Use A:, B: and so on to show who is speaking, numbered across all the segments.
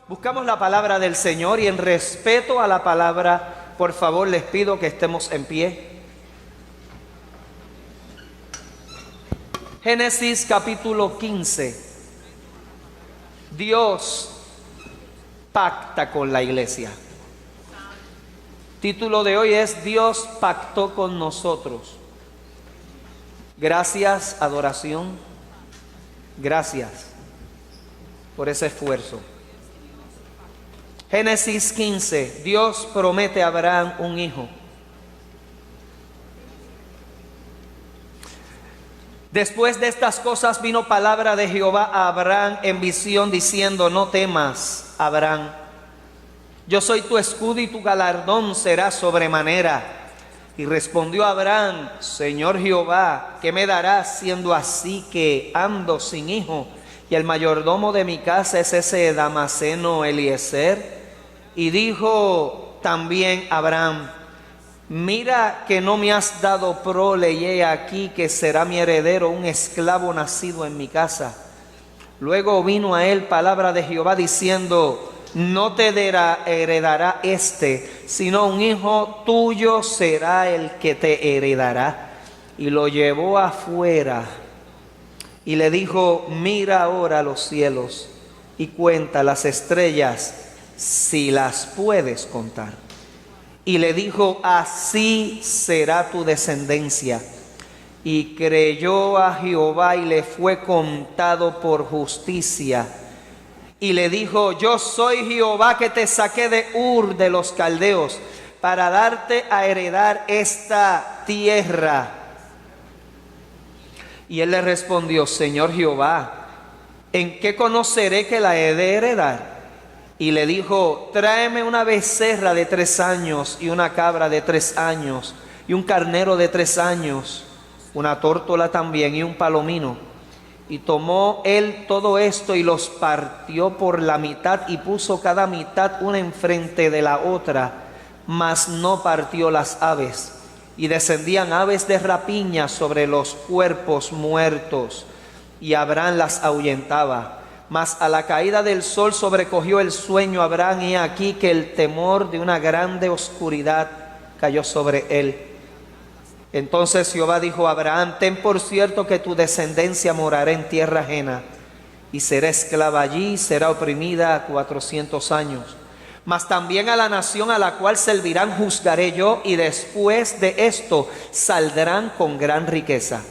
A: Buscamos la palabra del Señor y en respeto a la palabra, por favor, les pido que estemos en pie. Génesis capítulo 15. Dios pacta con la iglesia. Título de hoy es Dios pactó con nosotros. Gracias, adoración. Gracias por ese esfuerzo. Génesis 15. Dios promete a Abraham un hijo. Después de estas cosas vino palabra de Jehová a Abraham en visión diciendo: no temas, Abraham, yo soy tu escudo y tu galardón será sobremanera. Y respondió Abraham: Señor Jehová, ¿qué me darás siendo así que ando sin hijo? Y el mayordomo de mi casa es ese Damaseno Eliezer. Y dijo también Abraham: mira que no me has dado prole, y he aquí que será mi heredero un esclavo nacido en mi casa. Luego vino a él palabra de Jehová diciendo: no te heredará sino un hijo tuyo será el que te heredará. Y lo llevó afuera y le dijo: mira ahora los cielos y cuenta las estrellas, si las puedes contar. Y le dijo: así será tu descendencia. Y creyó a Jehová y le fue contado por justicia. Y le dijo: yo soy Jehová que te saqué de Ur de los caldeos para darte a heredar esta tierra. Y él le respondió: Señor Jehová, ¿en qué conoceré que la he de heredar? Y le dijo: tráeme una becerra de 3 años y una cabra de 3 años y un carnero de 3 años, una tórtola también y un palomino. Y tomó él todo esto y los partió por la mitad y puso cada mitad una enfrente de la otra, mas no partió las aves. Y descendían aves de rapiña sobre los cuerpos muertos, y Abraham las ahuyentaba. Mas a la caída del sol sobrecogió el sueño a Abraham, y aquí que el temor de una grande oscuridad cayó sobre él. Entonces Jehová dijo a Abraham: ten por cierto que tu descendencia morará en tierra ajena, y será esclava allí, y será oprimida 400 años. Mas también a la nación a la cual servirán juzgaré yo, y después de esto saldrán con gran riqueza.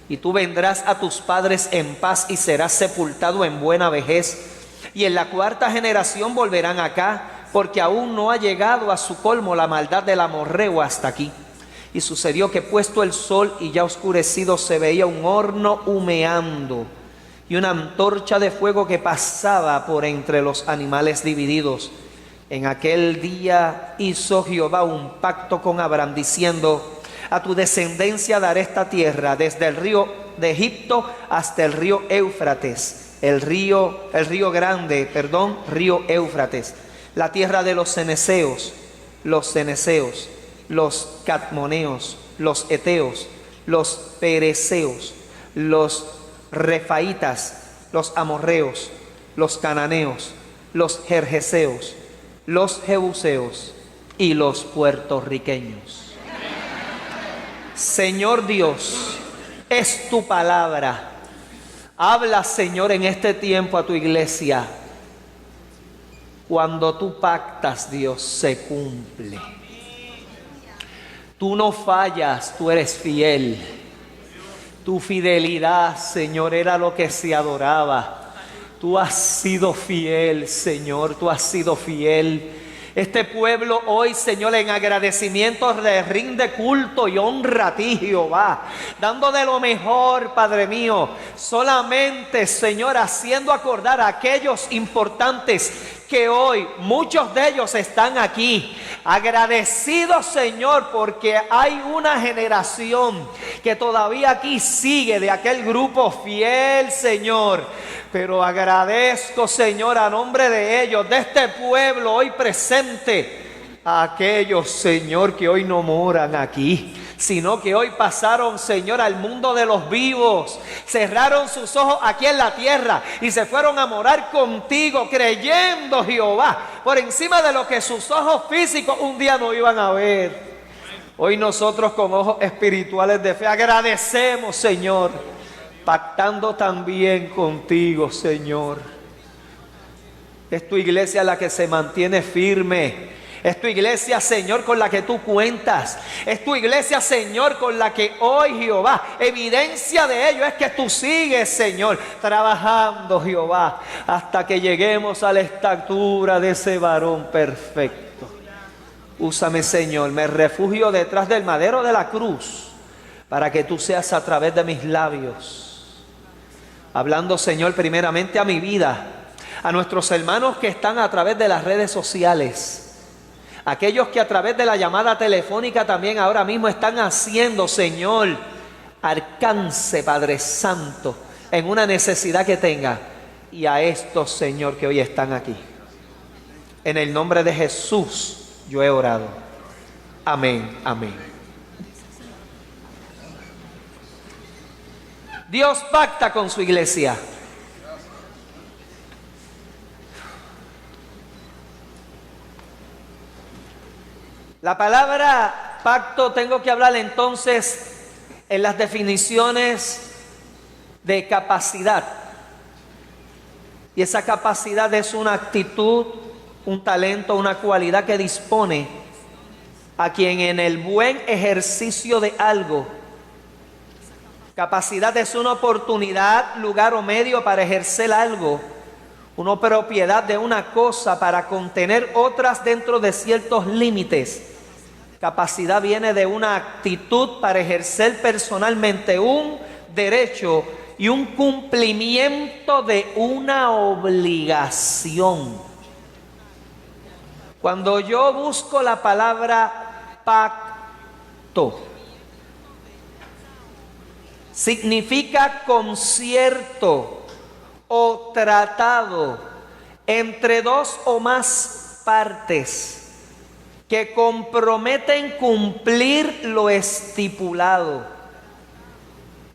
A: Y tú vendrás a tus padres en paz y serás sepultado en buena vejez. Y en la 4ª generación volverán acá, porque aún no ha llegado a su colmo la maldad del amorreo hasta aquí. Y sucedió que puesto el sol y ya oscurecido se veía un horno humeando y una antorcha de fuego que pasaba por entre los animales divididos. En aquel día hizo Jehová un pacto con Abraham diciendo: a tu descendencia daré esta tierra, desde el río de Egipto hasta el río Éufrates, río Éufrates, la tierra de los cenezeos, los cadmoneos, los eteos, los perezeos, los refaitas, los amorreos, los cananeos, los gergeseos, los jebuseos y los puertorriqueños. Señor Dios, es tu palabra. Habla, Señor, en este tiempo a tu iglesia. Cuando tú pactas, Dios, se cumple. Tú no fallas, tú eres fiel. Tu fidelidad, Señor, era lo que se adoraba. Tú has sido fiel, Señor, tú has sido fiel. Este pueblo hoy, Señor, en agradecimiento le rinde culto y honra a ti, Jehová, dando de lo mejor, Padre mío, solamente, Señor, haciendo acordar a aquellos importantes que hoy muchos de ellos están aquí, agradecidos, Señor, porque hay una generación que todavía aquí sigue de aquel grupo fiel, Señor. Pero agradezco, Señor, a nombre de ellos, de este pueblo hoy presente, a aquellos, Señor, que hoy no moran aquí. sino que hoy pasaron, Señor, al mundo de los vivos. Cerraron sus ojos aquí en la tierra y se fueron a morar contigo, creyendo, Jehová, por encima de lo que sus ojos físicos un día no iban a ver. Hoy nosotros con ojos espirituales de fe agradecemos, Señor, pactando también contigo, Señor. Es tu iglesia la que se mantiene firme. Es tu iglesia, Señor, con la que tú cuentas. Es tu iglesia, Señor, con la que hoy, Jehová, evidencia de ello es que tú sigues, Señor, trabajando, Jehová, hasta que lleguemos a la estatura de ese varón perfecto. Úsame, Señor, me refugio detrás del madero de la cruz, para que tú seas a través de mis labios, hablando, Señor, primeramente a mi vida, a nuestros hermanos que están a través de las redes sociales, aquellos que a través de la llamada telefónica también ahora mismo están haciendo, Señor, alcance, Padre Santo, en una necesidad que tenga. Y a estos, Señor, que hoy están aquí. En el nombre de Jesús yo he orado. Amén, amén. Dios pacta con su iglesia. La palabra pacto tengo que hablar entonces en las definiciones de capacidad. Y esa capacidad es una actitud, un talento, una cualidad que dispone a quien en el buen ejercicio de algo. Capacidad es una oportunidad, lugar o medio para ejercer algo, una propiedad de una cosa para contener otras dentro de ciertos límites. Capacidad viene de una actitud para ejercer personalmente un derecho y un cumplimiento de una obligación. Cuando yo busco la palabra pacto, significa concierto o tratado entre dos o más partes que comprometen cumplir lo estipulado.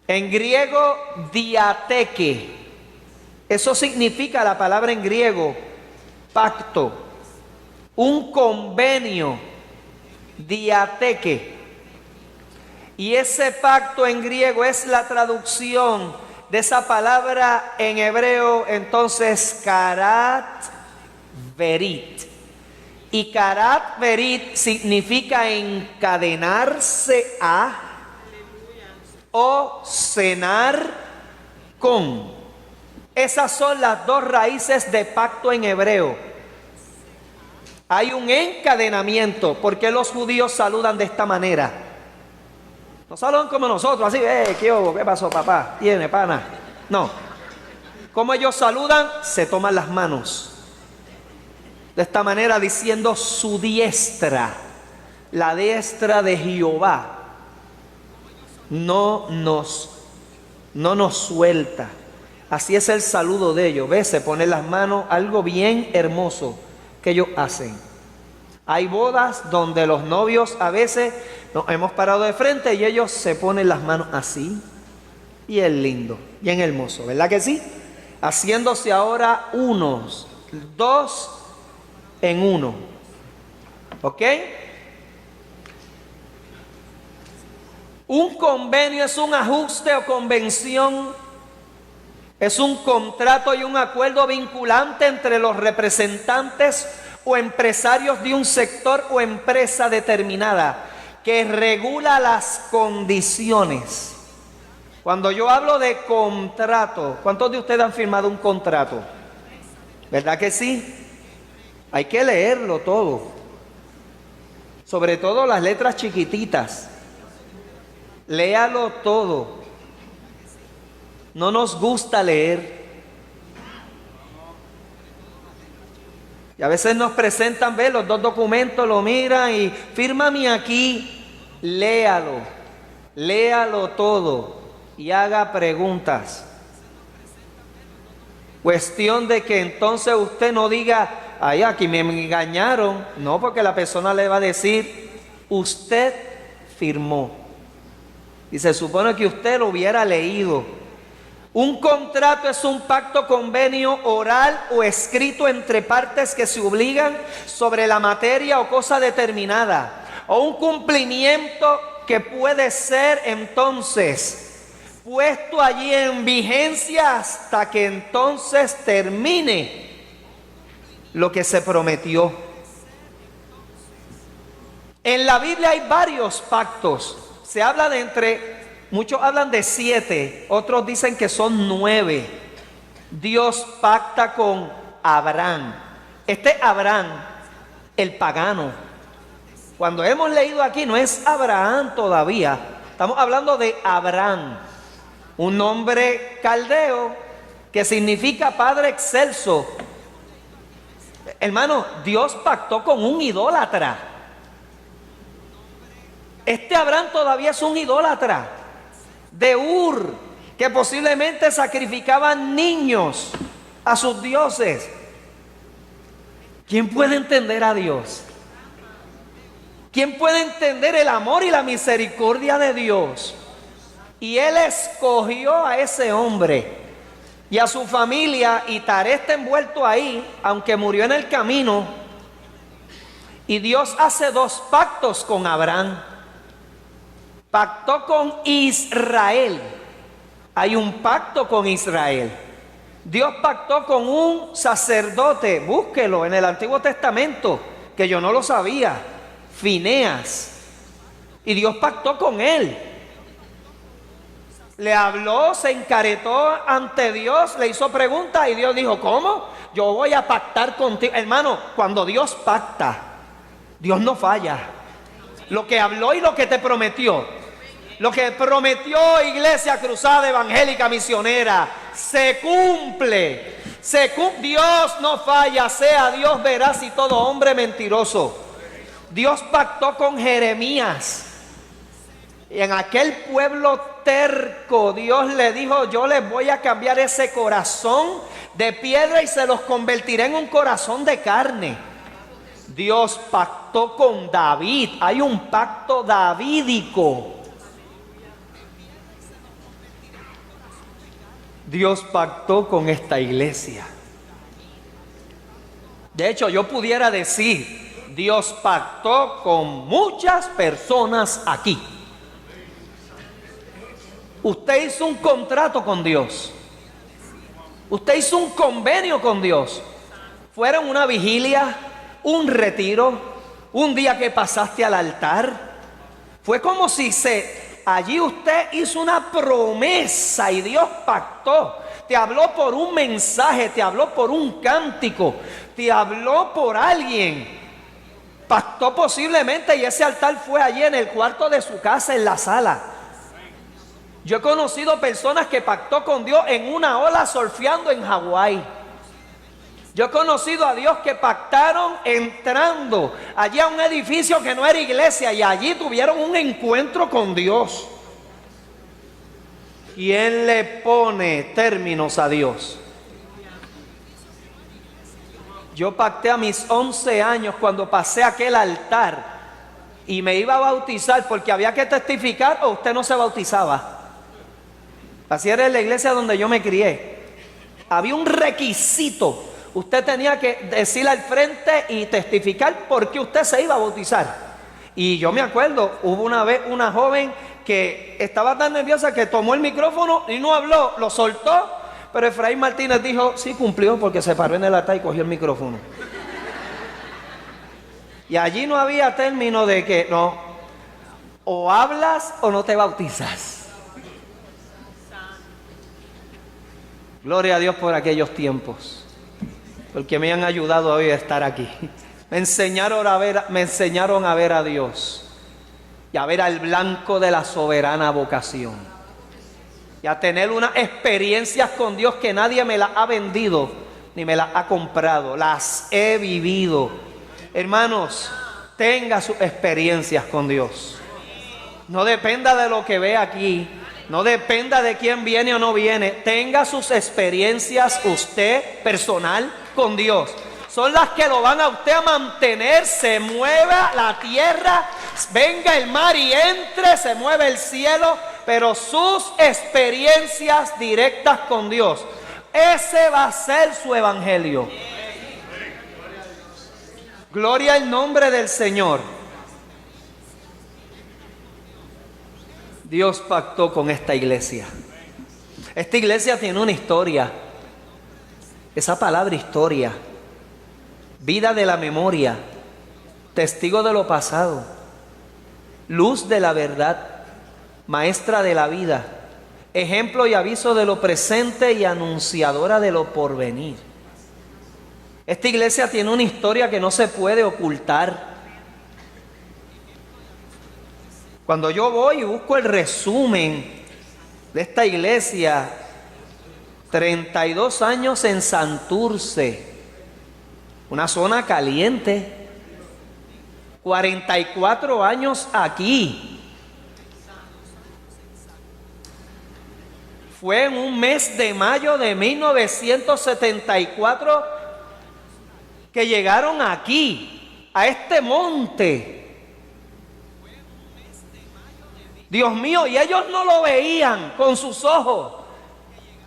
A: En griego, diateke. Eso significa la palabra en griego, pacto. Un convenio, diateke. Y ese pacto en griego es la traducción de esa palabra en hebreo, entonces, karat verit. Y karat verit significa encadenarse a o cenar con. Esas son las dos raíces de pacto en hebreo. Hay un encadenamiento. ¿Por qué los judíos saludan de esta manera? No saludan como nosotros, así, ¿qué hubo? ¿Qué pasó, papá? ¿Tiene pana? No. ¿Cómo ellos saludan? Se toman las manos. De esta manera diciendo su diestra, la diestra de Jehová, no nos suelta. Así es el saludo de ellos. ¿Ves? Se ponen las manos, algo bien hermoso que ellos hacen. Hay bodas donde los novios a veces nos hemos parado de frente y ellos se ponen las manos así. Y es lindo, bien hermoso, ¿verdad que sí? Haciéndose ahora unos, dos en uno. ¿Ok? Un convenio es un ajuste o convención, es un contrato y un acuerdo vinculante entre los representantes o empresarios de un sector o empresa determinada que regula las condiciones. Cuando yo hablo de contrato, ¿cuántos de ustedes han firmado un contrato? ¿Verdad que sí? Hay que leerlo todo, sobre todo las letras chiquititas. Léalo todo. No nos gusta leer. Y a veces nos presentan, ve, los dos documentos, lo miran y fírmame aquí. Léalo, léalo todo y haga preguntas. Cuestión de que entonces usted no diga, ay, aquí me engañaron. No, porque la persona le va a decir, usted firmó. y se supone que usted lo hubiera leído. Un contrato es un pacto, convenio oral o escrito entre partes que se obligan sobre la materia o cosa determinada, o un cumplimiento que puede ser entonces puesto allí en vigencia hasta que entonces termine lo que se prometió. En la Biblia hay varios pactos. Se habla muchos hablan de 7, otros dicen que son 9. Dios pacta con Abraham. Abraham, el pagano. Cuando hemos leído aquí, no es Abraham todavía. Estamos hablando de Abraham, un nombre caldeo que significa Padre excelso. Hermano, Dios pactó con un idólatra. Abraham todavía es un idólatra de Ur, que posiblemente sacrificaban niños a sus dioses. ¿Quién puede entender a Dios? ¿Quién puede entender el amor y la misericordia de Dios? Y Él escogió a ese hombre y a su familia, y Taré está envuelto ahí, aunque murió en el camino. Y Dios hace 2 pactos con Abraham. Pactó con Israel. Hay un pacto con Israel. Dios pactó con un sacerdote, búsquelo en el Antiguo Testamento, que yo no lo sabía, Fineas. Y Dios pactó con él. Le habló, se encaretó ante Dios, le hizo preguntas y Dios dijo, ¿cómo? Yo voy a pactar contigo. Hermano, cuando Dios pacta, Dios no falla. Lo que habló y lo que te prometió, lo que prometió Iglesia Cruzada Evangélica Misionera, se cumple. Dios no falla, sea Dios veraz y todo hombre mentiroso. Dios pactó con Jeremías. Y en aquel pueblo terco, Dios le dijo, yo les voy a cambiar ese corazón de piedra y se los convertiré en un corazón de carne. Dios pactó con David. Hay un pacto davídico. Dios pactó con esta iglesia. De hecho, yo pudiera decir, Dios pactó con muchas personas aquí. Usted hizo un contrato con Dios. Usted hizo un convenio con Dios. Fueron una vigilia, un retiro, un día que pasaste al altar. Fue como si allí usted hizo una promesa y Dios pactó. Te habló por un mensaje, te habló por un cántico, te habló por alguien. Pactó posiblemente y ese altar fue allí en el cuarto de su casa, en la sala. Yo he conocido personas que pactó con Dios en una ola surfeando en Hawái. Yo he conocido a Dios que pactaron entrando allí a un edificio que no era iglesia y allí tuvieron un encuentro con Dios. ¿Quién le pone términos a Dios? Yo pacté a mis 11 años cuando pasé aquel altar y me iba a bautizar porque había que testificar o usted no se bautizaba. Así era en la iglesia donde yo me crié. Había un requisito. Usted tenía que decir al frente y testificar por qué usted se iba a bautizar. Y yo me acuerdo, hubo una vez una joven que estaba tan nerviosa que tomó el micrófono y no habló, lo soltó. Pero Efraín Martínez dijo, sí cumplió porque se paró en el altar y cogió el micrófono. Y allí no había término de que no, o hablas o no te bautizas. Gloria a Dios por aquellos tiempos, porque me han ayudado hoy a estar aquí. Me enseñaron a ver a Dios y a ver al blanco de la soberana vocación y a tener unas experiencias con Dios que nadie me las ha vendido ni me las ha comprado, las he vivido. Hermanos, tenga sus experiencias con Dios. No dependa de lo que ve aquí. No dependa de quién viene o no viene. Tenga sus experiencias usted personal con Dios. Son las que lo van a usted a mantener. Se mueva la tierra, venga el mar y entre, se mueve el cielo. pero sus experiencias directas con Dios. Ese va a ser su evangelio. Gloria al nombre del Señor. Dios pactó con esta iglesia. Esta iglesia tiene una historia. Esa palabra historia, vida de la memoria, testigo de lo pasado, luz de la verdad, maestra de la vida, ejemplo y aviso de lo presente y anunciadora de lo porvenir. Esta iglesia tiene una historia que no se puede ocultar. Cuando yo voy y busco el resumen de esta iglesia, 32 años en Santurce, una zona caliente, 44 años aquí. Fue en un mes de mayo de 1974 que llegaron aquí, a este monte. Dios mío, y ellos no lo veían con sus ojos.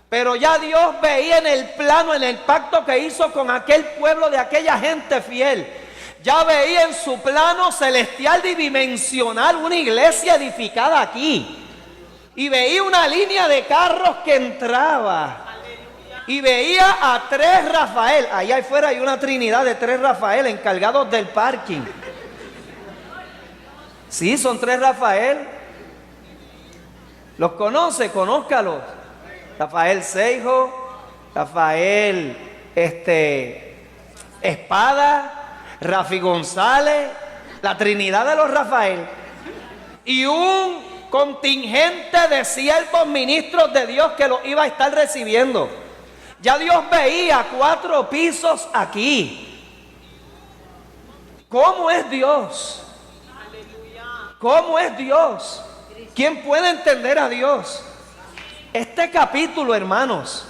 A: Pero ya Dios veía en el plano, en el pacto que hizo con aquel pueblo de aquella gente fiel. Ya veía en su plano celestial y dimensional una iglesia edificada aquí. Y veía una línea de carros que entraba. Y veía a 3 Rafael. Allá afuera hay una trinidad de 3 Rafael encargados del parking. Sí, son 3 Rafael. ¿Los conoce? Conózcalos. Rafael Seijo, Rafael Espada, Rafi González, la Trinidad de los Rafael. Y un contingente de siervos ministros de Dios que los iba a estar recibiendo. Ya Dios veía 4 pisos aquí. ¿Cómo es Dios? ¿Cómo es Dios? ¿Quién puede entender a Dios? Este capítulo, hermanos,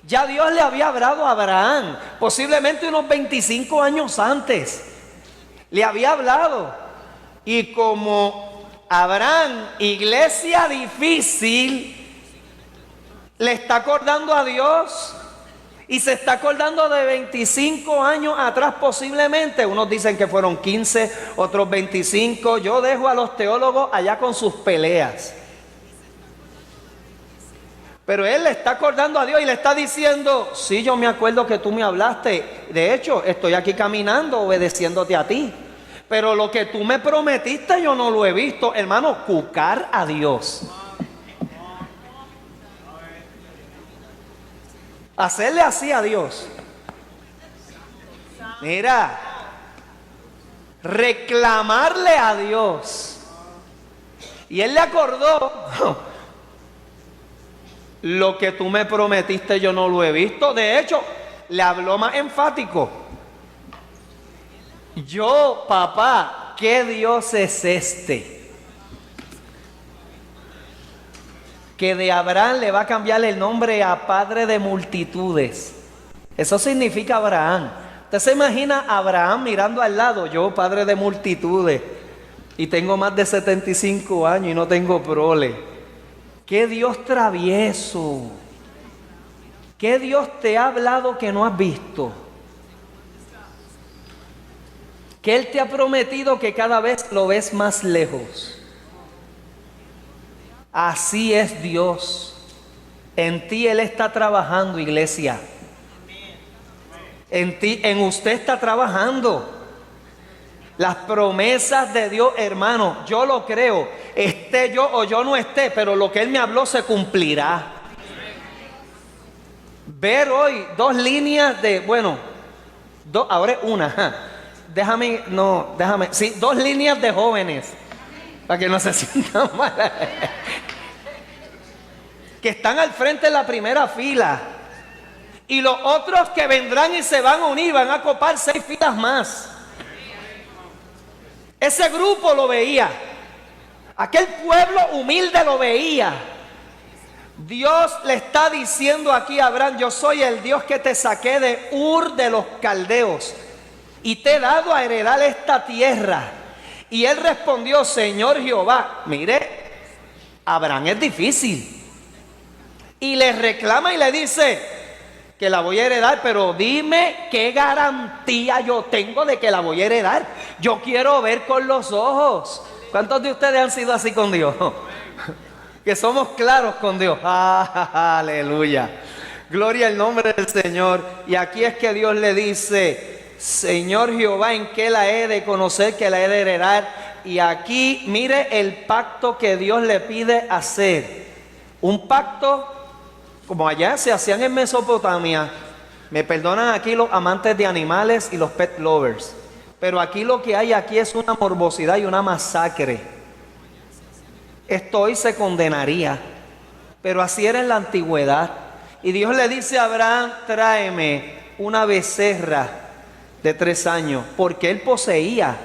A: ya Dios le había hablado a Abraham, posiblemente unos 25 años antes. Le había hablado. Y como Abraham, iglesia difícil, le está acordando a Dios y se está acordando de 25 años atrás posiblemente. Unos dicen que fueron 15, otros 25. Yo dejo a los teólogos allá con sus peleas. Pero él le está acordando a Dios y le está diciendo: sí, yo me acuerdo que tú me hablaste. De hecho, estoy aquí caminando obedeciéndote a ti. Pero lo que tú me prometiste yo no lo he visto. Hermano, cucar a Dios. Hacerle así a Dios. Mira, reclamarle a Dios. Y él le acordó: lo que tú me prometiste yo no lo he visto. De hecho, le habló más enfático. Yo, papá, ¿qué Dios es este? Que de Abraham le va a cambiar el nombre a padre de multitudes. Eso significa Abraham. ¿Usted se imagina a Abraham mirando al lado? Yo, padre de multitudes, y tengo más de 75 años y no tengo prole. ¡Qué Dios travieso! ¿Qué Dios te ha hablado que no has visto? ¿Qué Él te ha prometido que cada vez lo ves más lejos? Así es Dios. En ti Él está trabajando, iglesia. En ti, en usted está trabajando. Las promesas de Dios, hermano, yo lo creo. Esté yo o yo no esté, pero lo que Él me habló se cumplirá. Ver hoy 2 líneas de, ahora es una. Déjame, 2 líneas de jóvenes, para que no se sientan mal. Que están al frente en la primera fila. Y los otros que vendrán y se van a unir, van a copar 6 filas más. Ese grupo lo veía. Aquel pueblo humilde lo veía. Dios le está diciendo aquí a Abraham: yo soy el Dios que te saqué de Ur de los Caldeos y te he dado a heredar esta tierra. Y él respondió: Señor Jehová, mire, Abraham es difícil. Y le reclama y le dice que la voy a heredar, pero dime qué garantía yo tengo de que la voy a heredar. Yo quiero ver con los ojos. ¿Cuántos de ustedes han sido así con Dios? Que somos claros con Dios. Aleluya. Gloria al nombre del Señor. Y aquí es que Dios le dice: Señor Jehová, ¿en qué la he de conocer que la he de heredar? Y aquí mire el pacto que Dios le pide hacer. Un pacto como allá se hacían en Mesopotamia. Me perdonan aquí los amantes de animales y los pet lovers, pero aquí lo que hay aquí es una morbosidad y una masacre. Esto hoy se condenaría, pero así era en la antigüedad. Y Dios le dice a Abraham: tráeme una becerra de 3 años, porque él poseía.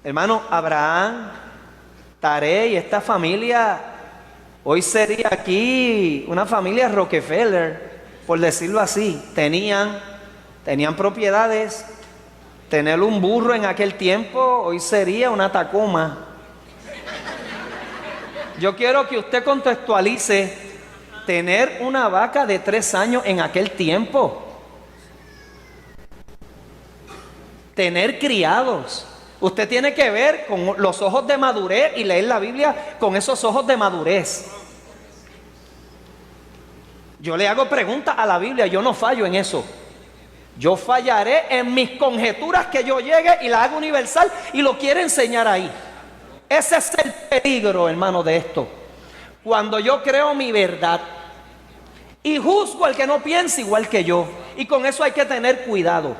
A: Hermano, Abraham, Taré y esta familia hoy sería aquí una familia Rockefeller, por decirlo así. Tenían propiedades. Tener un burro en aquel tiempo hoy sería una Tacoma. Yo quiero que usted contextualice tener una vaca de 3 años en aquel tiempo. Tener criados. Usted tiene que ver con los ojos de madurez y leer la Biblia con esos ojos de madurez. Yo le hago preguntas a la Biblia, yo no fallo en eso. Yo fallaré en mis conjeturas que yo llegue y la hago universal y lo quiero enseñar ahí. Ese es el peligro, hermano, de esto. Cuando yo creo mi verdad y juzgo al que no piensa igual que yo. Y con eso hay que tener cuidado.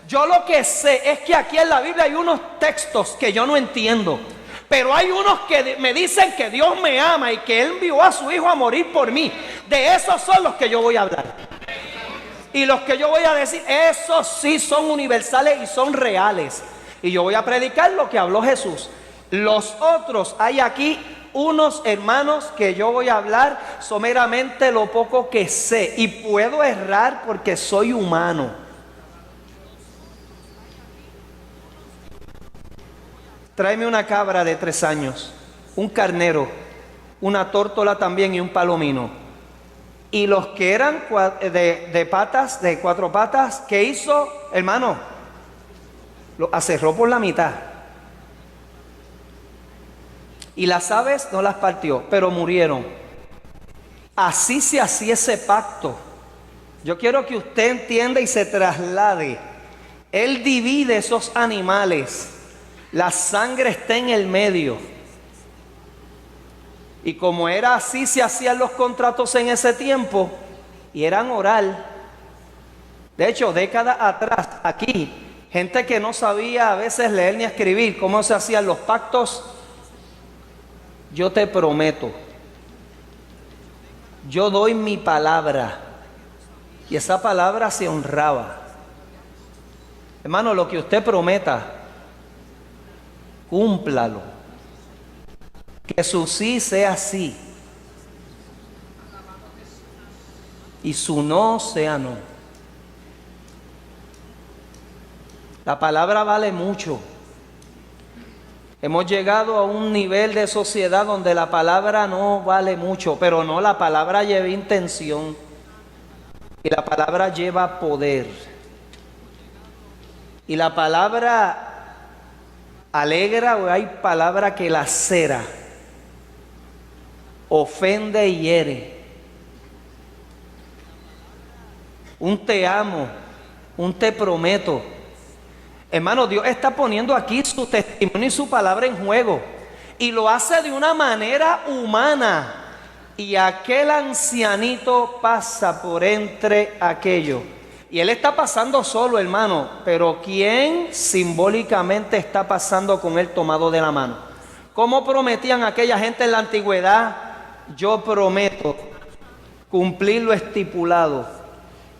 A: Yo lo que sé es que aquí en la Biblia hay unos textos que yo no entiendo, pero hay unos que me dicen que Dios me ama y que Él envió a su Hijo a morir por mí. De esos son los que yo voy a hablar. Y los que yo voy a decir, esos sí son universales y son reales. Y yo voy a predicar lo que habló Jesús. Los otros, hay aquí unos hermanos que yo voy a hablar someramente lo poco que sé. Y puedo errar porque soy humano. Tráeme una cabra de 3 años, un carnero, una tórtola también y un palomino. Y los que eran de 4 patas, ¿qué hizo, hermano? Lo aserró por la mitad. Y las aves no las partió, pero murieron. Así se hacía ese pacto. Yo quiero que usted entienda y se traslade. Él divide esos animales. La sangre está en el medio. Y como era así, se hacían los contratos en ese tiempo. Y eran oral. De hecho, décadas atrás, aquí, gente que no sabía a veces leer ni escribir, cómo se hacían los pactos. Yo te prometo, yo doy mi palabra. Y esa palabra se honraba. Hermano, lo que usted prometa, cúmplalo. Que su sí sea sí y su no sea no. La palabra vale mucho. Hemos llegado a un nivel de sociedad donde la palabra no vale mucho, pero no, la palabra lleva intención y la palabra lleva poder. Y la palabra alegra, o hay palabra que lacera, ofende y hiere. Un te amo, un te prometo. Hermano, Dios está poniendo aquí su testimonio y su palabra en juego. Y lo hace de una manera humana. Y aquel ancianito pasa por entre aquello. Y él está pasando solo, hermano. Pero ¿quién simbólicamente está pasando con él tomado de la mano? ¿Cómo prometían aquella gente en la antigüedad? Yo prometo cumplir lo estipulado.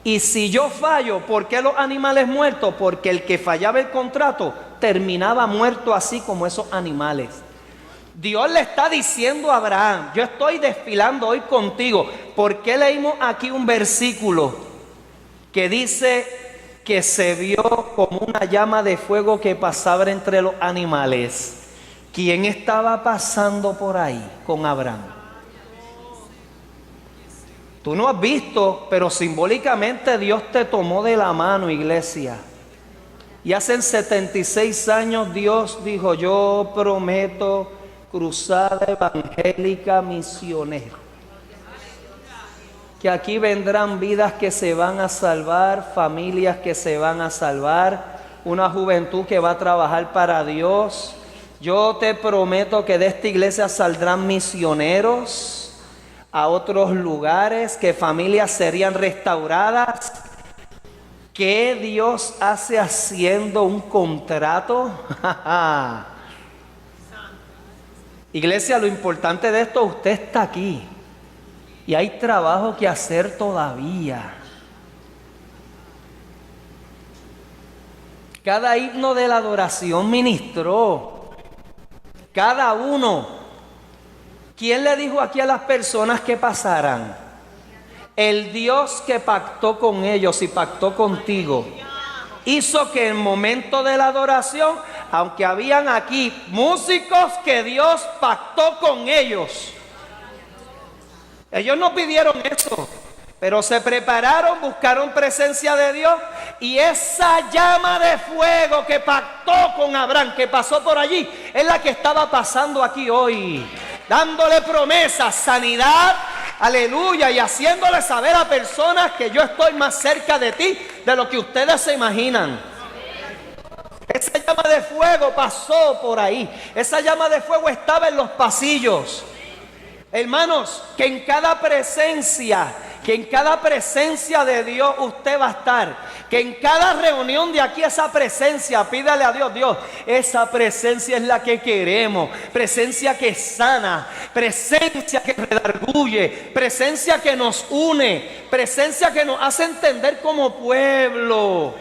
A: Y si yo fallo, ¿por qué los animales muertos? Porque el que fallaba el contrato terminaba muerto así como esos animales. Dios le está diciendo a Abraham, yo estoy desfilando hoy contigo. ¿Por qué leímos aquí un versículo que dice que se vio como una llama de fuego que pasaba entre los animales? ¿Quién estaba pasando por ahí con Abraham? Tú no has visto, pero simbólicamente Dios te tomó de la mano, iglesia. Y hace 76 años Dios dijo: yo prometo cruzada evangélica misionera. Que aquí vendrán vidas que se van a salvar, familias que se van a salvar, una juventud que va a trabajar para Dios. Yo te prometo que de esta iglesia saldrán misioneros a otros lugares, que familias serían restauradas. ¿Qué Dios hace haciendo un contrato? Iglesia, lo importante de esto, usted está aquí y hay trabajo que hacer todavía. Cada himno de la adoración ministró, cada uno. ¿Quién le dijo aquí a las personas que pasaran? El Dios que pactó con ellos y pactó contigo, hizo que en el momento de la adoración, aunque habían aquí músicos que Dios pactó con ellos, ellos no pidieron eso, pero se prepararon, buscaron presencia de Dios, y esa llama de fuego que pactó con Abraham, que pasó por allí, es la que estaba pasando aquí hoy, dándole promesas, sanidad, aleluya, y haciéndole saber a personas que yo estoy más cerca de ti de lo que ustedes se imaginan. Esa llama de fuego pasó por ahí. Esa llama de fuego estaba en los pasillos. Hermanos, que en cada presencia de Dios usted va a estar. Que en cada reunión de aquí esa presencia, pídale a Dios: Dios, esa presencia es la que queremos. Presencia que sana, presencia que redarguye, presencia que nos une, presencia que nos hace entender como pueblo.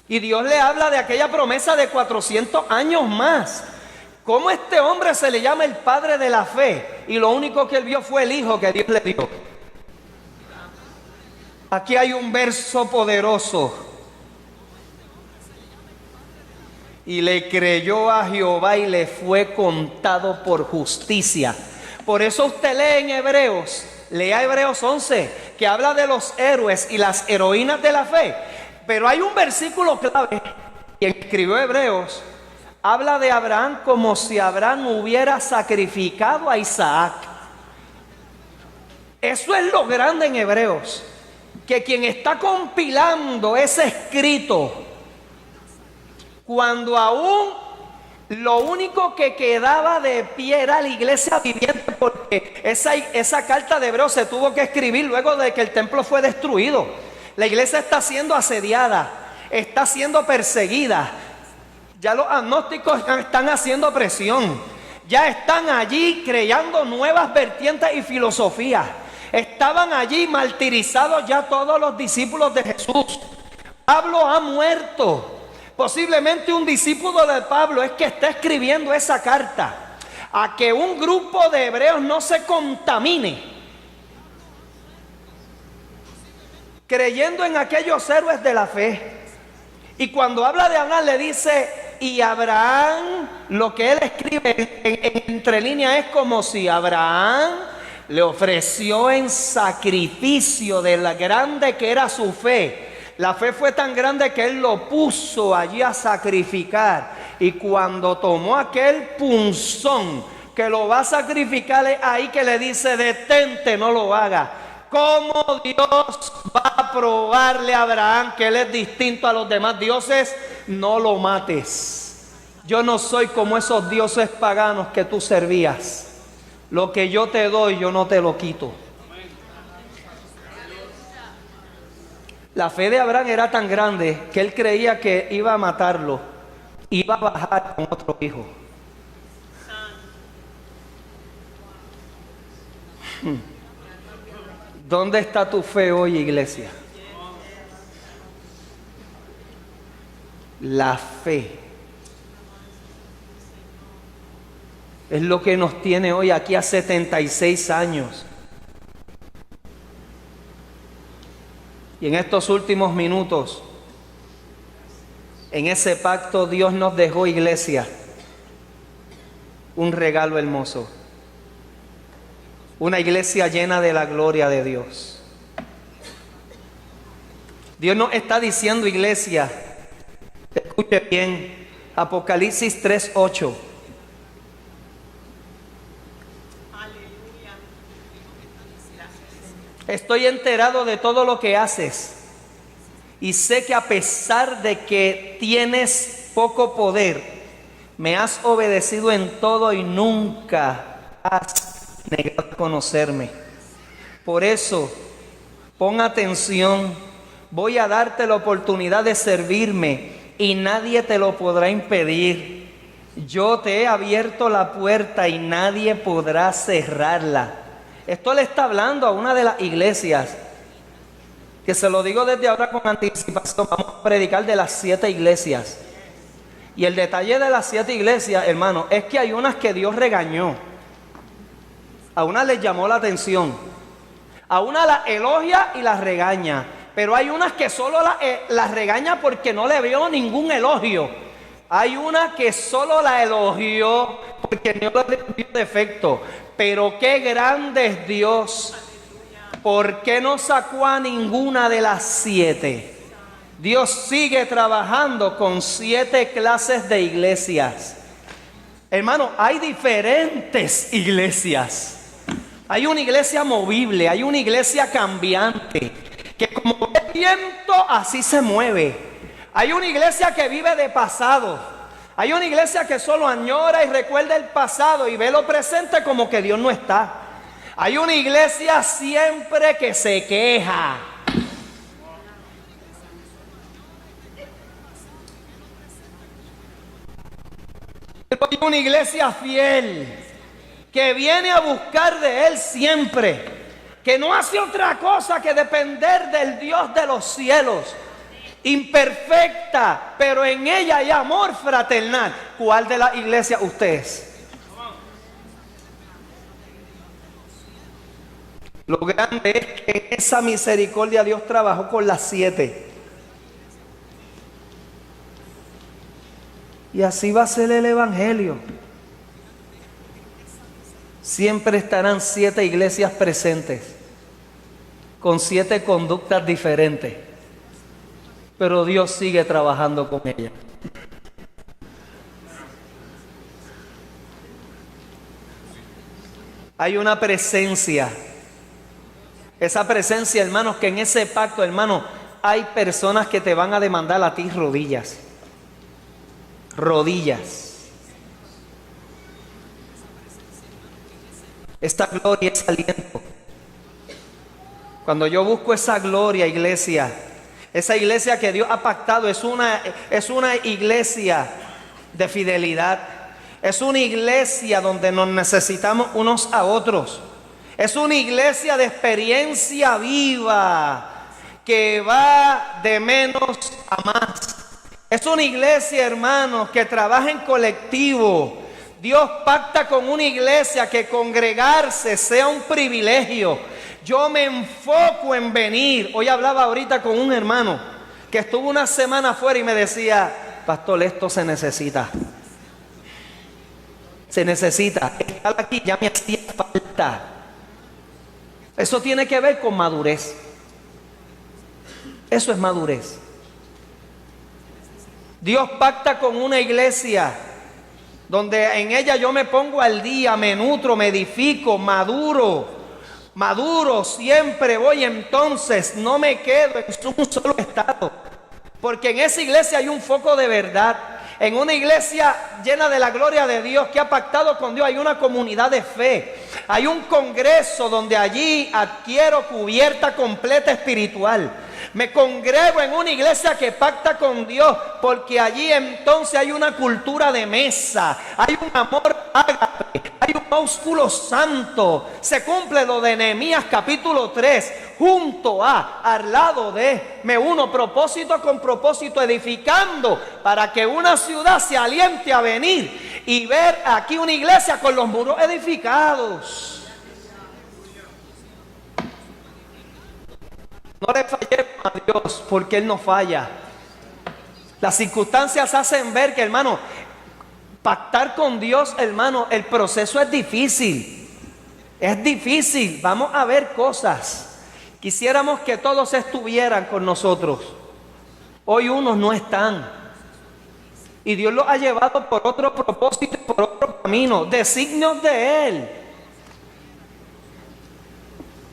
A: Y Dios le habla de aquella promesa de 400 años más. ¿Cómo este hombre se le llama el padre de la fe? Y lo único que él vio fue el hijo que Dios le dio. Aquí hay un verso poderoso. Y le creyó a Jehová y le fue contado por justicia. Por eso usted lee en Hebreos, lea Hebreos 11, que habla de los héroes y las heroínas de la fe. Pero hay un versículo clave, y escribió Hebreos, habla de Abraham como si Abraham hubiera sacrificado a Isaac. Eso es lo grande en Hebreos, que quien está compilando ese escrito, cuando aún lo único que quedaba de pie era la iglesia viviente, porque esa carta de Hebreos se tuvo que escribir luego de que el templo fue destruido. La iglesia está siendo asediada, está siendo perseguida. Ya los agnósticos están haciendo presión. Ya están allí creando nuevas vertientes y filosofías. Estaban allí martirizados ya todos los discípulos de Jesús. Pablo ha muerto. Posiblemente un discípulo de Pablo es que está escribiendo esa carta a que un grupo de hebreos no se contamine, creyendo en aquellos héroes de la fe. Y cuando habla de Abraham le dice: y Abraham, lo que él escribe entre líneas es como si Abraham le ofreció en sacrificio de la grande que era su fe. La fe fue tan grande que él lo puso allí a sacrificar. Y cuando tomó aquel punzón que lo va a sacrificar, es ahí que le dice: detente, no lo hagas. ¿Cómo Dios va a probarle a Abraham que él es distinto a los demás dioses? No lo mates. Yo no soy como esos dioses paganos que tú servías. Lo que yo te doy, yo no te lo quito. La fe de Abraham era tan grande que él creía que iba a matarlo, iba a bajar con otro hijo. ¿Dónde está tu fe hoy, iglesia? La fe es lo que nos tiene hoy aquí a 76 años. Y en estos últimos minutos En ese pacto Dios nos dejó, iglesia, un regalo hermoso. Una iglesia llena de la gloria de Dios. Dios nos está diciendo, iglesia, escuche bien, Apocalipsis 3:8. Estoy enterado de todo lo que haces y sé que a pesar de que tienes poco poder, me has obedecido en todo y nunca has negado a conocerme. Por eso, pon atención, voy a darte la oportunidad de servirme y nadie te lo podrá impedir. Yo te he abierto la puerta y nadie podrá cerrarla. Esto le está hablando a una de las iglesias, que se lo digo desde ahora con anticipación. Vamos a predicar de las 7 iglesias. Y el detalle de las 7 iglesias, hermano, es que hay unas que Dios regañó. A unas les llamó la atención. A unas las elogia y las regaña. Pero hay unas que solo las regaña porque no le vio ningún elogio. Hay una que solo la elogió porque no le dio defecto. Pero qué grande es Dios. ¿Por qué no sacó a ninguna de las 7? Dios sigue trabajando con 7 clases de iglesias. Hermano, hay diferentes iglesias. Hay una iglesia movible, hay una iglesia cambiante, que como el viento así se mueve. Hay una iglesia que vive de pasado. Hay una iglesia que solo añora y recuerda el pasado y ve lo presente como que Dios no está. Hay una iglesia siempre que se queja. Hay una iglesia fiel que viene a buscar de Él siempre, que no hace otra cosa que depender del Dios de los cielos. Imperfecta, pero en ella hay amor fraternal. ¿Cuál de las iglesias usted es? Lo grande es que en esa misericordia Dios trabajó con las 7. Y así va a ser el evangelio. Siempre estarán 7 iglesias presentes, con 7 conductas diferentes. Pero Dios sigue trabajando con ellas. Hay una presencia. Esa presencia, hermanos, que en ese pacto, hermanos, hay personas que te van a demandar a ti rodillas. Rodillas. Esta gloria es aliento. Cuando yo busco esa gloria, iglesia, esa iglesia que Dios ha pactado es una iglesia de fidelidad. Es una iglesia donde nos necesitamos unos a otros. Es una iglesia de experiencia viva que va de menos a más. Es una iglesia, hermanos, que trabaja en colectivo. Dios pacta con una iglesia que congregarse sea un privilegio. Yo me enfoco en venir. Hoy hablaba ahorita con un hermano que estuvo una semana afuera y me decía: pastor, esto se necesita. Se necesita. Estar aquí ya me hacía falta. Eso tiene que ver con madurez. Eso es madurez. Dios pacta con una iglesia donde en ella yo me pongo al día, me nutro, me edifico, maduro, siempre voy. Entonces no me quedo en un solo estado, porque en esa iglesia hay un foco de verdad. En una iglesia llena de la gloria de Dios que ha pactado con Dios hay una comunidad de fe. Hay un congreso donde allí adquiero cubierta completa espiritual. Me congrego en una iglesia que pacta con Dios, porque allí entonces hay una cultura de mesa, hay un amor ágape, hay un músculo santo. Se cumple lo de Nehemías capítulo 3, al lado de, me uno propósito con propósito, edificando para que una ciudad se aliente a venir y ver aquí una iglesia con los muros edificados. No le fallemos a Dios, porque Él no falla. Las circunstancias hacen ver que, hermano, pactar con Dios, hermano, el proceso es difícil. Es difícil. Vamos a ver cosas. Quisiéramos que todos estuvieran con nosotros. Hoy unos no están. Y Dios los ha llevado por otro propósito, por otro camino, designios de Él.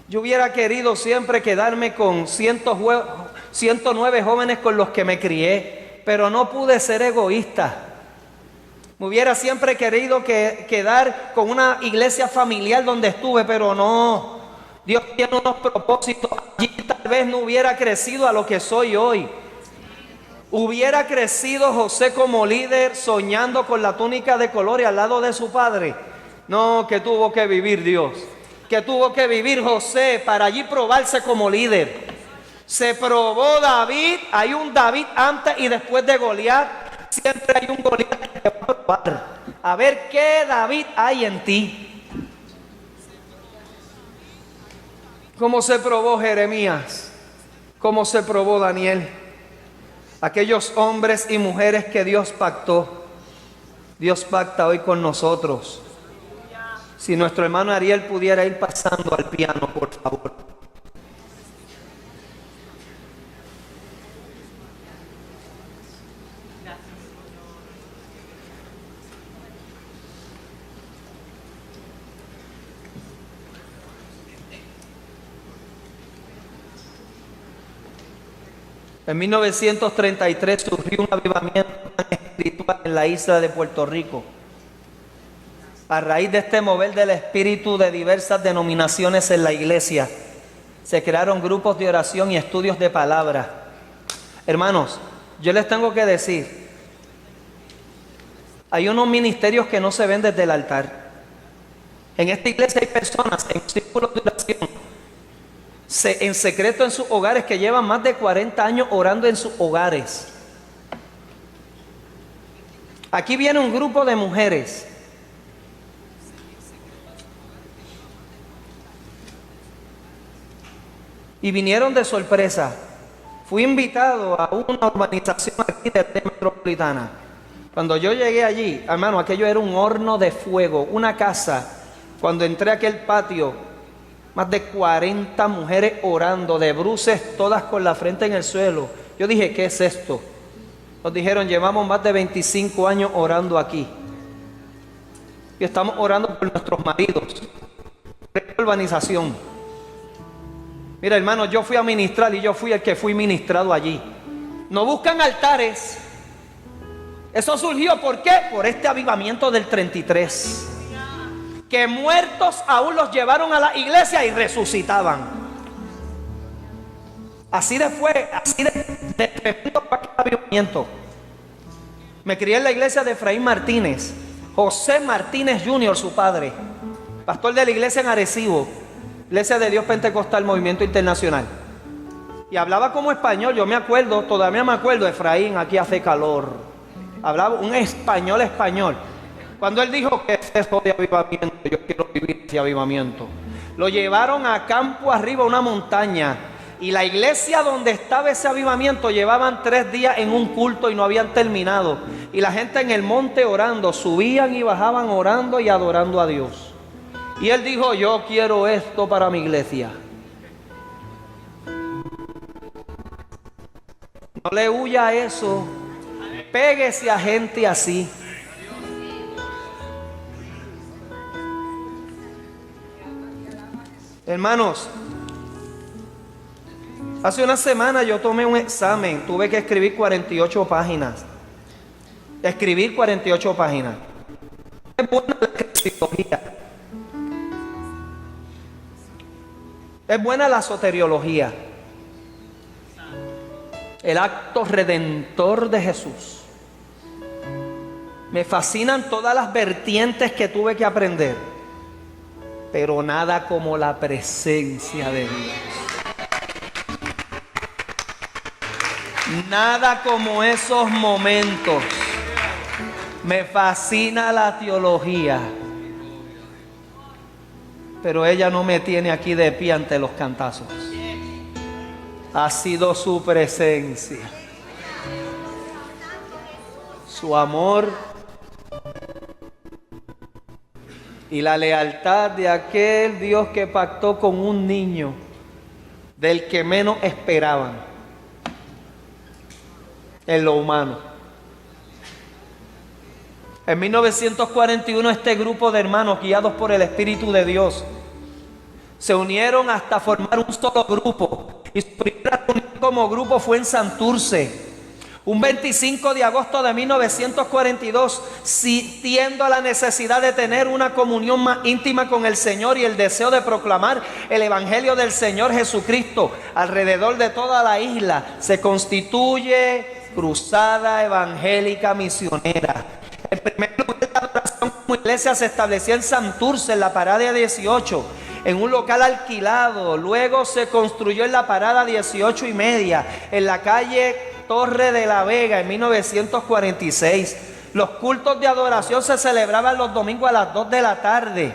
A: Yo hubiera querido siempre quedarme con 109 jóvenes con los que me crié, pero no pude ser egoísta. Me hubiera siempre querido quedar con una iglesia familiar donde estuve, pero no. Dios tiene unos propósitos. Allí tal vez no hubiera crecido a lo que soy hoy. ¿Hubiera crecido José como líder soñando con la túnica de colores al lado de su padre? No, que tuvo que vivir Dios. Que tuvo que vivir José para allí probarse como líder. Se probó David. Hay un David antes y después de Goliat. Siempre hay un Goliat que te va a probar. A ver qué David hay en ti. ¿Cómo se probó Jeremías? ¿Cómo se probó Daniel? Aquellos hombres y mujeres que Dios pactó. Dios pacta hoy con nosotros. Si nuestro hermano Ariel pudiera ir pasando al piano, por favor. En 1933 surgió un avivamiento espiritual en la isla de Puerto Rico. A raíz de este mover del espíritu de diversas denominaciones en la iglesia, se crearon grupos de oración y estudios de palabra. Hermanos, yo les tengo que decir, hay unos ministerios que no se ven desde el altar. En esta iglesia hay personas en círculos de oración, en secreto en sus hogares, que llevan más de 40 años orando en sus hogares. Aquí viene un grupo de mujeres y vinieron de sorpresa. Fui invitado a una urbanización aquí de la metropolitana. Cuando yo llegué allí, hermano, aquello era un horno de fuego, una casa. Cuando entré a aquel patio, más de 40 mujeres orando, de bruces, todas con la frente en el suelo. Yo dije, ¿qué es esto? Nos dijeron, llevamos más de 25 años orando aquí. Y estamos orando por nuestros maridos. Esta urbanización. Mira, hermano, yo fui a ministrar y yo fui el que fui ministrado allí. No buscan altares. Eso surgió, ¿por qué? Por este avivamiento del 33. Que muertos aún los llevaron a la iglesia y resucitaban. Así de tremendo fue aquel avivamiento. Me crié en la iglesia de Efraín Martínez, José Martínez Jr., su padre, pastor de la iglesia en Arecibo, Iglesia de Dios Pentecostal, Movimiento Internacional. Y hablaba como español, yo me acuerdo, todavía me acuerdo, Efraín, aquí hace calor. Hablaba un español. Cuando él dijo que es eso de avivamiento, yo quiero vivir ese avivamiento. Lo llevaron a campo arriba, a una montaña. Y la iglesia donde estaba ese avivamiento, llevaban 3 días en un culto y no habían terminado. Y la gente en el monte orando, subían y bajaban orando y adorando a Dios. Y él dijo, yo quiero esto para mi iglesia. No le huya a eso. Péguese a gente así. Hermanos, hace una semana yo tomé un examen. Tuve que escribir 48 páginas. Escribir 48 páginas. Es buena la cristología. Es buena la soteriología. El acto redentor de Jesús. Me fascinan todas las vertientes que tuve que aprender. Pero nada como la presencia de Dios. Nada como esos momentos. Me fascina la teología. Pero ella no me tiene aquí de pie ante los cantazos. Ha sido su presencia. su amor y la lealtad de aquel Dios que pactó con un niño del que menos esperaban en lo humano. En 1941 este grupo de hermanos, guiados por el Espíritu de Dios, se unieron hasta formar un solo grupo, y su primera reunión como grupo fue en Santurce, un 25 de agosto de 1942, sintiendo la necesidad de tener una comunión más íntima con el Señor y el deseo de proclamar el Evangelio del Señor Jesucristo alrededor de toda la isla, se constituye Cruzada Evangélica Misionera. El primer lugar de adoración como iglesia se estableció en Santurce, en la parada 18, en un local alquilado. Luego se construyó en la parada 18 y media, en la calle Torre de la Vega, en 1946. Los cultos de adoración se celebraban los domingos a las 2 de la tarde,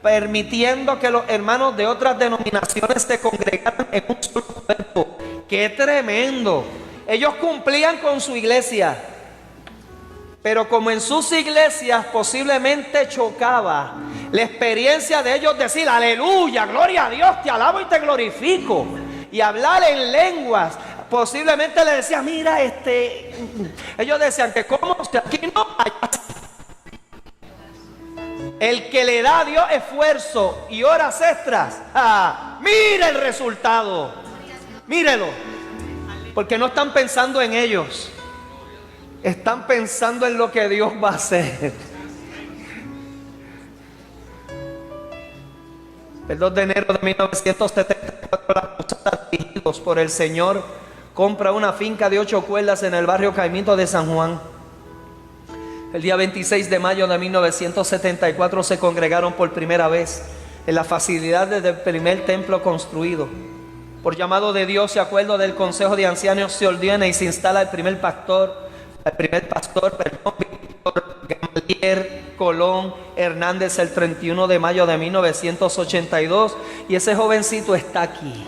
A: permitiendo que los hermanos de otras denominaciones se congregaran en un solo cuerpo. ¡Qué tremendo! Ellos cumplían con su iglesia, pero como en sus iglesias posiblemente chocaba la experiencia de ellos decir aleluya, gloria a Dios, te alabo y te glorifico, y hablar en lenguas, posiblemente le decía, mira, ellos decían que como si aquí no hay. El que le da a Dios esfuerzo y horas extras, mira el resultado, mírelo, porque no están pensando en ellos, están pensando en lo que Dios va a hacer. El 2 de enero de 1974, la Cruzada, dirigidos por el Señor, compra una finca de 8 cuerdas en el barrio Caimito de San Juan. El día 26 de mayo de 1974 se congregaron por primera vez en las facilidades del primer templo construido. Por llamado de Dios y acuerdo del Consejo de Ancianos se ordena y se instala el primer pastor, Víctor Gamaliel Colón Hernández, el 31 de mayo de 1982, y ese jovencito está aquí.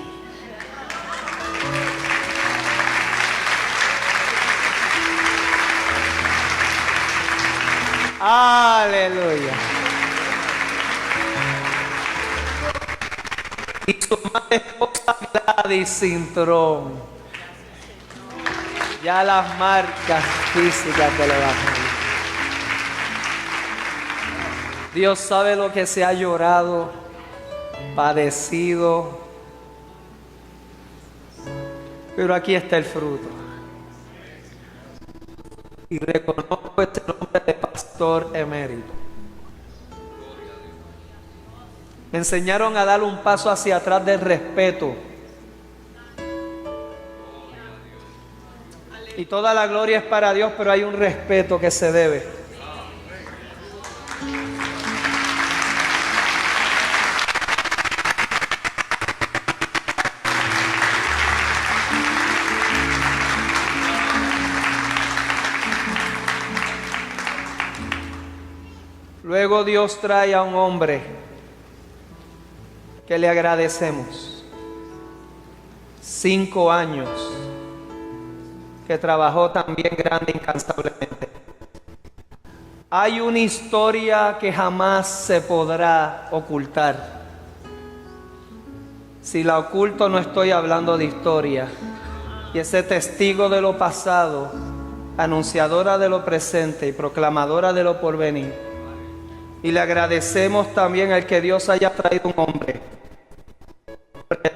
A: Aleluya. Y su madre esposa Gladys Cintrón. Ya las marcas físicas del Evangelio. Dios sabe lo que se ha llorado, padecido, pero aquí está el fruto. Y reconozco este nombre de pastor emérito. Me enseñaron a dar un paso hacia atrás del respeto. Y toda la gloria es para Dios, pero hay un respeto que se debe. Luego Dios trae a un hombre que le agradecemos. 5 años que trabajó también grande incansablemente. Hay una historia que jamás se podrá ocultar. Si la oculto, no estoy hablando de historia. Y ese testigo de lo pasado, anunciadora de lo presente y proclamadora de lo porvenir. Y le agradecemos también al que Dios haya traído un hombre,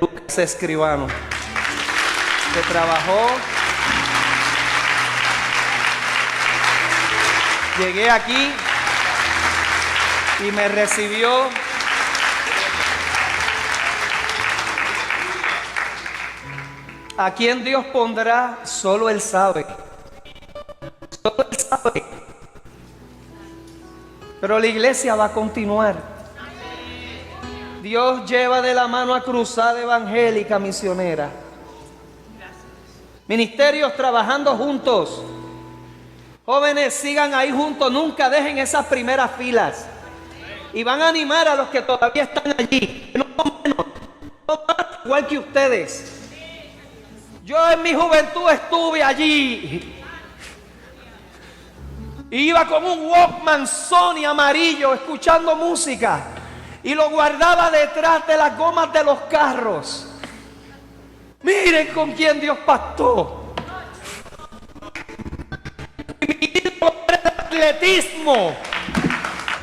A: Lucas Escribano, que trabajó. Llegué aquí y me recibió a quien Dios pondrá, solo Él sabe. Solo Él sabe. Pero la iglesia va a continuar. Dios lleva de la mano a Cruzada Evangélica Misionera. Ministerios trabajando juntos. Jóvenes, sigan ahí juntos, nunca dejen esas primeras filas. Y van a animar a los que todavía están allí. No son menos, no son igual que ustedes. Yo en mi juventud estuve allí. Iba con un Walkman Sony amarillo escuchando música y lo guardaba detrás de las gomas de los carros. Miren con quién Dios pactó. Mi ídolo era el atletismo.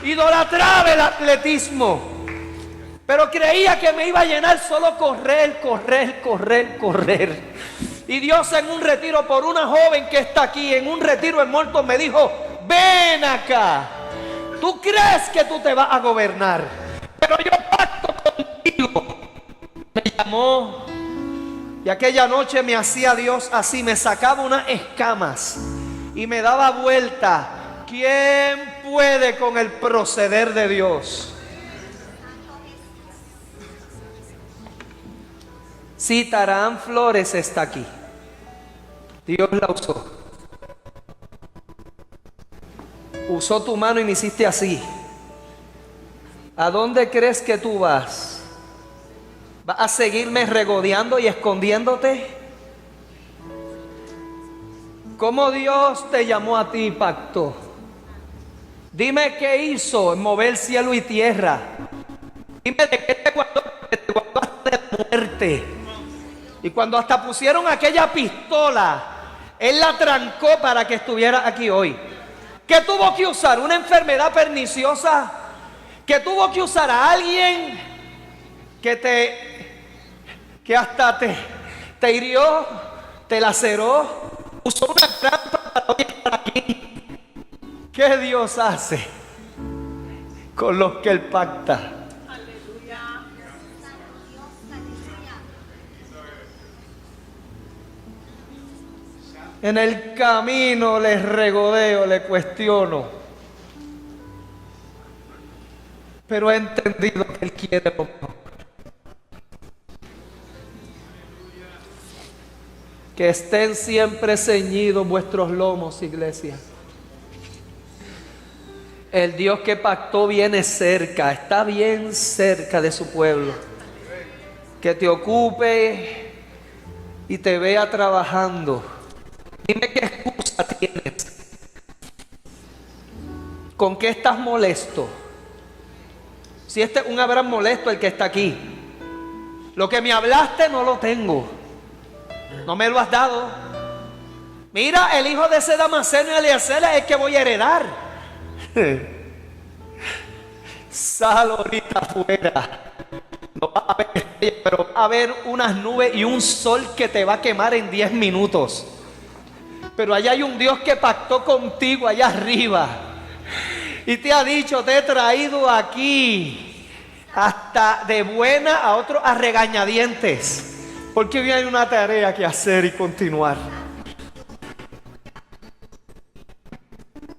A: Idolatraba el atletismo. Pero creía que me iba a llenar solo correr. Y Dios en un retiro por una joven que está aquí, en un retiro en Morton, me dijo: ven acá. Tú crees que tú te vas a gobernar, pero yo pacto contigo. Me llamó y aquella noche me hacía Dios así, me sacaba unas escamas y me daba vuelta. ¿Quién puede con el proceder de Dios? Sí, Tarán Flores está aquí. Dios la usó. Usó tu mano y me hiciste así. ¿A dónde crees que tú vas? ¿Vas a seguirme regodeando y escondiéndote? ¿Cómo Dios te llamó a ti y pactó? Dime qué hizo en mover cielo y tierra. Dime de qué te guardó hasta de la muerte. Y cuando hasta pusieron aquella pistola, Él la trancó para que estuviera aquí hoy. ¿Qué tuvo que usar? ¿Una enfermedad perniciosa? ¿Que tuvo que usar a alguien que hasta te hirió, te laceró? Usó una trampa para hoy estar aquí. ¿Qué Dios hace con los que Él pacta? En el camino les regodeo, le cuestiono, pero he entendido que Él quiere lo mejor. Que estén siempre ceñidos vuestros lomos, iglesia. El Dios que pactó viene cerca, está bien cerca de su pueblo. Que te ocupe y te vea trabajando. Dime qué excusa tienes. ¿Con qué estás molesto? Si este es un Abraham molesto el que está aquí. Lo que me hablaste no lo tengo. No me lo has dado. Mira, el hijo de ese Damaseno y Eliezer es el que voy a heredar. Sal ahorita afuera. No va a haber estrellas, pero va a haber unas nubes y un sol que te va a quemar en 10 minutos. Pero allá hay un Dios que pactó contigo allá arriba y te ha dicho: te he traído aquí hasta de buena a otros a regañadientes, porque hoy hay una tarea que hacer y continuar.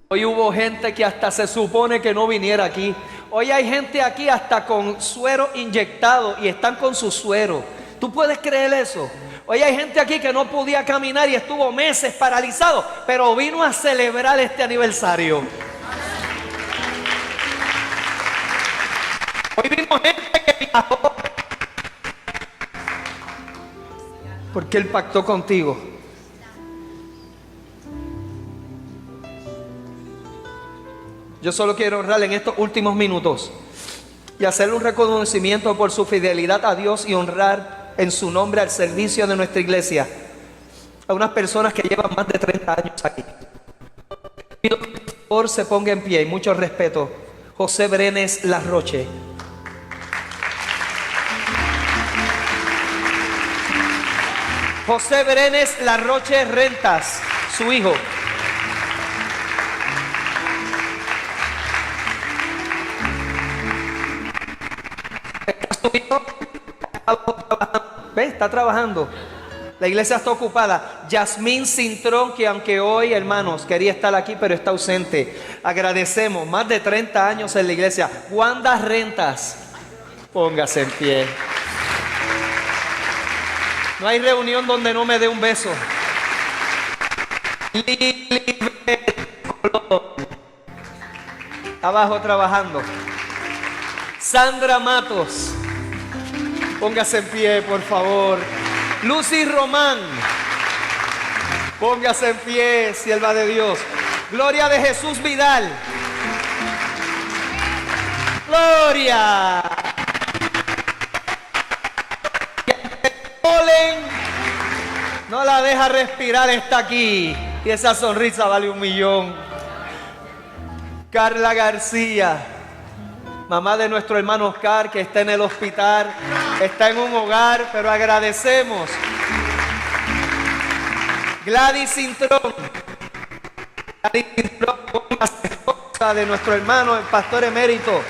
A: Hoy hubo gente que hasta se supone que no viniera aquí. Hoy hay gente aquí hasta con suero inyectado y están con su suero. ¿Tú puedes creer eso? Hoy hay gente aquí que no podía caminar y estuvo meses paralizado, pero vino a celebrar este aniversario. Hoy vino gente que viajó porque Él pactó contigo. Yo solo quiero honrarle en estos últimos minutos y hacerle un reconocimiento por su fidelidad a Dios y honrar en su nombre al servicio de nuestra iglesia a unas personas que llevan más de 30 años aquí. Pido que por favor se ponga en pie y mucho respeto. José Brenes Larroche. José Brenes Larroche Rentas, su hijo. ¿Está su hijo? ¿Ves? Está trabajando. La iglesia está ocupada. Yasmín Cintrón, que aunque hoy, hermanos, quería estar aquí, pero está ausente. Agradecemos, más de 30 años en la iglesia. Wanda Rentas, póngase en pie. No hay reunión donde no me dé un beso. Abajo trabajando. Sandra Matos, póngase en pie, por favor. Lucy Román, póngase en pie, sierva de Dios. Gloria de Jesús Vidal. Gloria. El polen no la deja respirar, está aquí. Y esa sonrisa vale 1.000.000. Carla García, mamá de nuestro hermano Oscar, que está en el hospital, está en un hogar, pero agradecemos. Gladys Cintrón, esposa de nuestro hermano, el pastor emérito.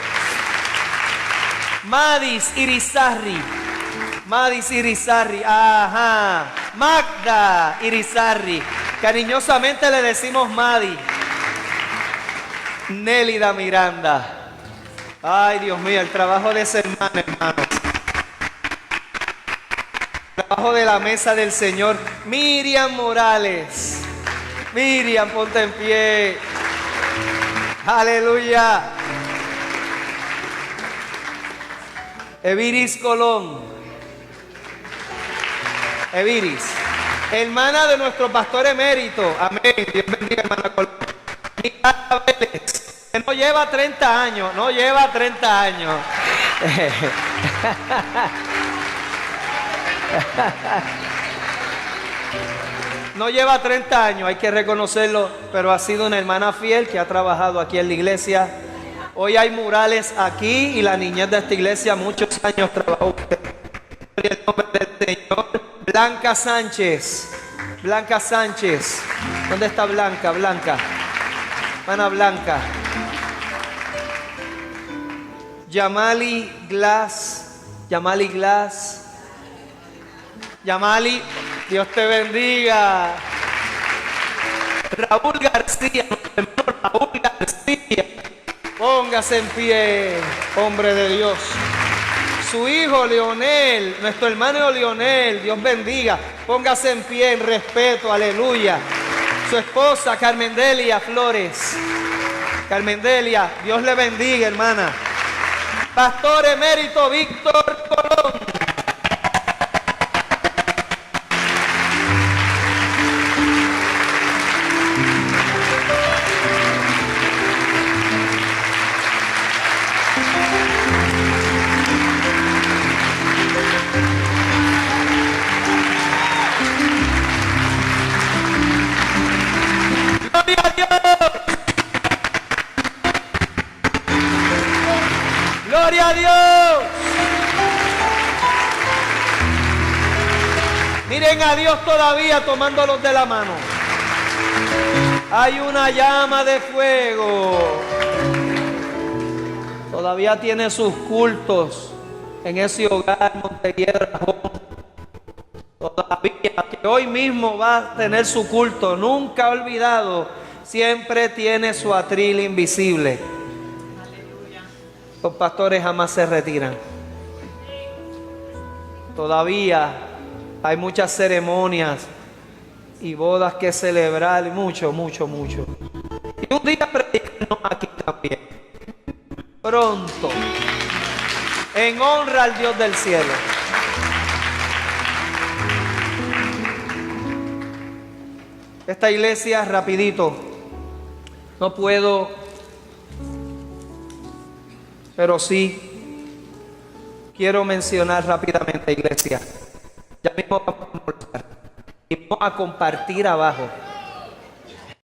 A: Madis Irizarry, ajá. Magda Irizarry, cariñosamente le decimos Madi. Nélida Miranda. Ay, Dios mío, el trabajo de ese hermano, hermanos. El trabajo de la mesa del Señor. Miriam Morales. Miriam, ponte en pie. Aleluya. Eviris Colón. Eviris, hermana de nuestro pastor emérito. Amén. Dios bendiga, hermana Colón. Micaela Vélez, que no lleva 30 años. No lleva 30 años. No lleva 30 años, hay que reconocerlo, pero ha sido una hermana fiel que ha trabajado aquí en la iglesia. Hoy hay murales aquí y la niñez de esta iglesia muchos años trabajó. En el nombre del Señor. Blanca Sánchez. Blanca Sánchez. ¿Dónde está Blanca? Blanca. Hermana Blanca. Yamali Glass. Yamali Glass. Yamali, Dios te bendiga. Raúl García, nuestro hermano Raúl García. Póngase en pie, hombre de Dios. Su hijo Leonel, nuestro hermano Leonel, Dios bendiga. Póngase en pie en respeto, aleluya. Su esposa Carmendelia Flores. Carmendelia, Dios le bendiga, hermana. Pastor emérito Víctor Colón. ¡Gloria a Dios! Miren a Dios todavía tomándolos de la mano. Hay una llama de fuego. Todavía tiene sus cultos en ese hogar Montehiedra. Todavía, que hoy mismo va a tener su culto. Nunca ha olvidado. Siempre tiene su atril invisible. Los pastores jamás se retiran. Todavía hay muchas ceremonias y bodas que celebrar, mucho. Y un día predicarnos aquí también. Pronto. En honra al Dios del cielo. Esta iglesia, rapidito, no puedo, pero sí quiero mencionar rápidamente, iglesia. Ya mismo vamos a almorzar y vamos a compartir abajo.